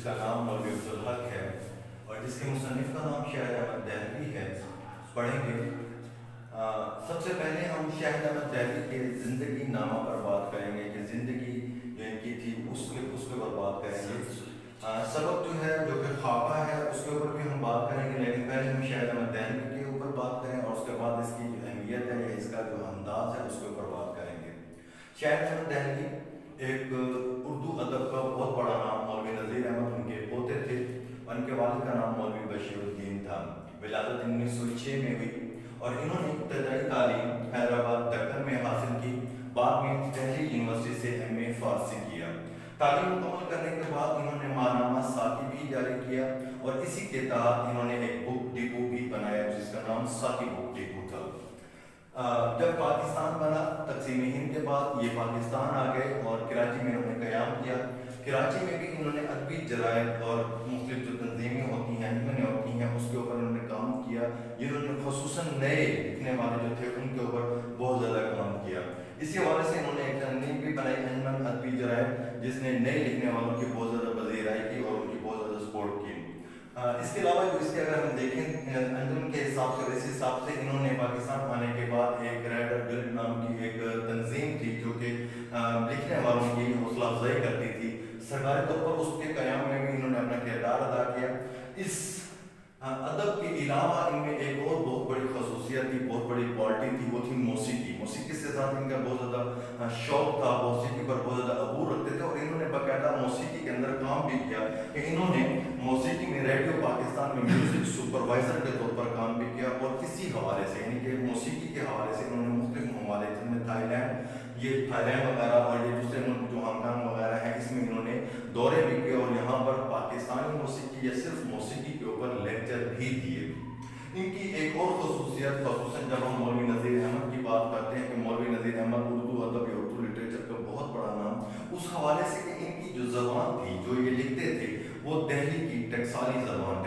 جس کا نام مولوی عبدالحق ہے اور جس کے مصنف کا نام شاہد احمد دہلوی ہے، پڑھیں گے۔ سب سے پہلے ہم شاہد احمد دہلوی کے زندگی نامہ پر بات کریں گے کہ زندگی جو ان کی تھی اس کے اوپر بات کریں گے۔ سبق جو ہے جو کہ خاکہ ہے اس کے اوپر بھی ہم بات کریں گے، لیکن پہلے ہم شاہد احمد دہلوی کے اوپر بات کریں اور اس کے بعد اس کی جو اہمیت ہے یا اس کا جو انداز ہے اس کے اوپر بات کریں گے۔ شاہد احمد دہلوی ایک اردو ادب کا بہت بڑا نام، مولوی نذیر احمد ان کے پوتے تھے، ان کے والد کا نام مولوی بشیر الدین تھا۔ ولادت 1906 میں ہوئی اور انہوں نے ابتدائی تعلیم حیدرآباد دکن میں حاصل کی، بعد میں دہلی یونیورسٹی سے ایم اے فارسی کیا۔ تعلیم مکمل کرنے کے بعد انہوں نے ماہنامہ ساقی بھی جاری کیا اور اسی کے تحت انہوں نے ایک بک ڈپو بھی بنایا جس کا نام ساقی بک ڈپو تھا۔ جب پاکستان بنا تقسیم ہند کے بعد یہ پاکستان آ گئے اور کراچی میں انہوں نے قیام کیا۔ کراچی میں بھی انہوں نے ادبی جرائد اور مختلف جو تنظیمیں ہوتی ہیں ہوتی ہیں اس کے اوپر انہوں نے کام کیا۔ انہوں نے خصوصاً نئے لکھنے والے جو تھے ان کے اوپر بہت زیادہ کام کیا۔ اسی حوالے سے انہوں نے ایک تنظیم بھی بنائی انجمن ادبی جرائد، جس نے نئے لکھنے والوں کی بہت زیادہ پذیرائی کی اور ان کی بہت زیادہ سپورٹ کی۔ اس کے علاوہ اس کے اگر ہم دیکھیں انجمن کے حساب سے، اس حساب سے انہوں نے پاکستان آنے کے بعد ایک رائٹر گلڈ نام کی ایک تنظیم تھی جو کہ لکھنے والوں کی حوصلہ افزائی کرتی تھی، سرکاری طور پر اس کے قیام میں بھی انہوں نے اپنا کردار ادا کیا۔ اس ادب کے علاوہ ان میں ایک اور بہت بڑی خصوصیت تھی، بہت بڑی کوالٹی تھی، وہ تھی موسیقی۔ موسیقی سے ساتھ ان کا بہت زیادہ شوق تھا، موسیقی پر بہت زیادہ عبور رکھتے تھے اور انہوں نے باقاعدہ موسیقی کے اندر کام بھی کیا کہ انہوں نے موسیقی میں ریڈیو پاکستان میں میوزک سپروائزر کے طور پر کام بھی کیا اور کسی حوالے سے یعنی کہ موسیقی کے حوالے سے انہوں نے مختلف ممالک جن میں تھائی لینڈ وغیرہ اور یہ دوسرے ملک جو ہانگ کانگ وغیرہ ہیں اس میں انہوں نے دورے بھی کیے اور یہاں پر پاکستانی موسیقی یا صرف موسیقی کے اوپر لیکچر بھی دیے۔ ان کی ایک اور خصوصیت، خصوصاً جب ہم مولوی نذیر احمد کی بات کرتے ہیں کہ مولوی نذیر احمد اردو ادب یا اردو لٹریچر کا بہت بڑا نام، اس حوالے سے کہ ان کی جو زبان تھی جو یہ لکھتے تھے وہ دہلی کی ٹکسالی زبان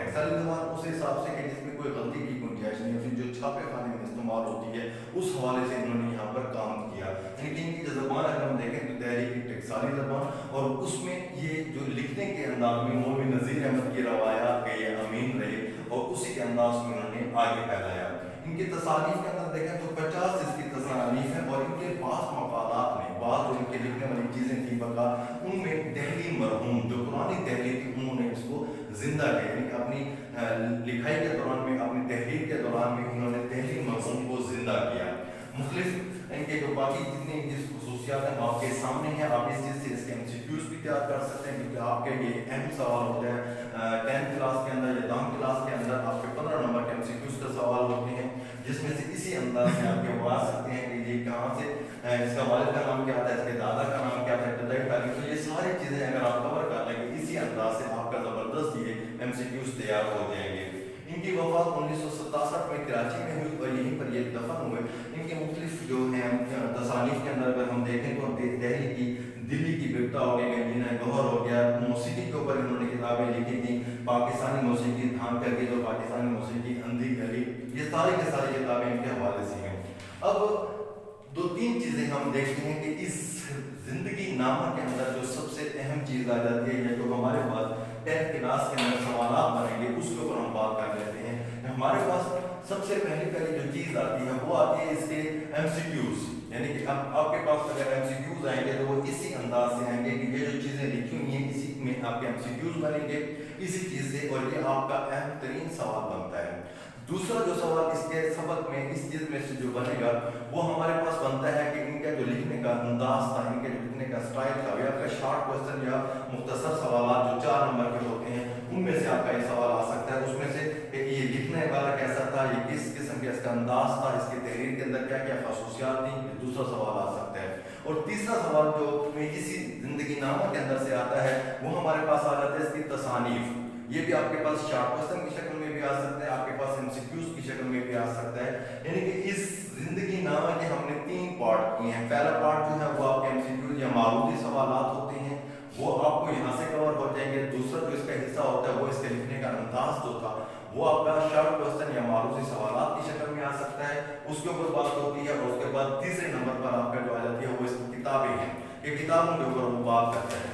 اس حساب سے کہ جس میں کوئی غلطی کی گنجائش نہیں ہوتی، جو چھاپے خانے میں استعمال ہوتی ہے اس حوالے سے انہوں نے یہاں پر کام کیا۔ لیکن ان کی جو زبان اگر ہم دیکھیں تو دہلی کی ٹکسالی زبان اور اس میں یہ جو لکھنے کے انداز میں مولوی نذیر احمد کی روایات کے یہ امین رہے اور اسی کے انداز میں انہوں نے آگے پھیلایا۔ ان کی تصانیف کے اندر دیکھیں تو 50 اس کی تصانیف ہیں اور ان کے بعض مقالات میں بعض جو ان کے لکھنے والی چیزیں تھیں بقا ان میں دہلی مرحوم جو پرانی دہلی تھی انہوں نے اس کو زندہ کیا، یعنی کہ اپنی لکھائی کے دوران میں اپنی تحریر کے دوران میں انہوں نے دہلی مرحوم کو زندہ کیا۔ مختلف ان کے جو باقی جتنی جس خصوصیات ہیں آپ کے سامنے ہیں، آپ اس چیز سے اس کے ایم سی کیوز بھی تیار کر سکتے ہیں کیونکہ آپ کے یہ اہم سوال ہوتا ہے 10th کلاس کے اندر یا 10th کلاس کے اندر آپ کے 15 نمبر کے ایم سی کیوز کا سوال ہوتے ہیں جس میں سے کسی انداز سے آپ کے وہ آ سکتے ہیں کہ یہ کہاں سے اس کا والد کا نام کیا تھا، اس کے دادا کا نام کیا تھا، ابتدائی تعلیم، تو یہ ساری چیزیں اگر آپ کور کر لیں گے اسی انداز سے آپ کا زبردست یہ ایم سی کیوز تیار ہو جائیں گے۔ ان کی وفات 1967 میں کراچی میں ہوئی اور یہیں پر یہ دفن ہوئے۔ ان کے مختلف جو ہیں تصانیف کے اندر اگر ہم دیکھیں تو دلی کی بپتا ہو گیا، گنجینہ گوہر ہو گیا، موسیقی کے اوپر انہوں نے کتابیں لکھی تھیں، پاکستانی موسیقی دھان کر کے جو پاکستانی موسیقی اندھی گلی، یہ ساری کی ساری کتابیں ان کے حوالے سے ہیں۔ اب دو تین چیزیں ہم دیکھتے ہیں کہ اس زندگی نامہ کے اندر جو سب سے اہم چیز آ جاتی ہے یا جو ہمارے پاس 10th کلاس کے اندر سوالات بنیں گے اس کے اوپر ہم بات کر لیتے ہیں۔ ہمارے پاس سب سے پہلی جو چیز آتی ہے وہ آتی ہے اس کے ایم سی کیوز، یعنی کہ اب آپ کے پاس اگر ایم سی کیوز آئیں گے تو وہ اسی انداز سے آئیں گے کہ یہ جو چیزیں لکھی ہوئی ہیں اسی میں آپ کے ایم سی کیوز بنیں گے اسی چیز سے اور یہ آپ کا اہم ترین سوال بنتا ہے۔ دوسرا جو سوال اس کے سبق میں اس چیز میں سے جو بنے گا وہ ہمارے پاس بنتا ہے کہ ان کا جو لکھنے کا انداز تھا، ان کے جو لکھنے کا اسٹائل تھا، یا آپ کا شارٹ کوسچن یا مختصر سوالات جو 4 نمبر کے ہوتے ہیں ان میں سے آپ کا یہ سوال آ سکتا ہے، اس میں سے کہ یہ لکھنے والا کیسا تھا، یہ کس قسم کے اس کا انداز تھا، اس کی تحریر کے اندر کیا کیا خصوصیات تھیں، یہ دوسرا سوال آ سکتا ہے۔ اور تیسرا سوال جو اسی زندگی نامہ کے اندر سے آتا ہے وہ ہمارے پاس آ جاتا ہے اس کی تصانیف۔ یہ بھی آپ کے پاس شارٹ کوسچن کی شکل میں بھی آ سکتا ہے، آپ کے پاس ایم سی کیوز کی شکل میں بھی آ سکتا ہے، یعنی کہ اس زندگی نامہ کے ہم نے 3 پارٹ کیے ہیں۔ پہلا پارٹ جو ہے وہ آپ کے ایم سی کیوز یا معروضی سوالات ہوتے ہیں، وہ آپ کو یہاں سے کور ہو جائیں گے۔ دوسرا جو اس کا حصہ ہوتا ہے وہ اس کے لکھنے کا انداز جو تھا وہ آپ کا شارٹ کوسچن یا معروضی سوالات کی شکل میں آ سکتا ہے، اس کے اوپر بات ہوتی ہے۔ اور اس کے بعد تیسرے نمبر پر آپ کا جو آ جاتی ہے وہ اس کی کتابیں ہیں کہ کتابوں کے اوپر وہ بات کرتا ہے۔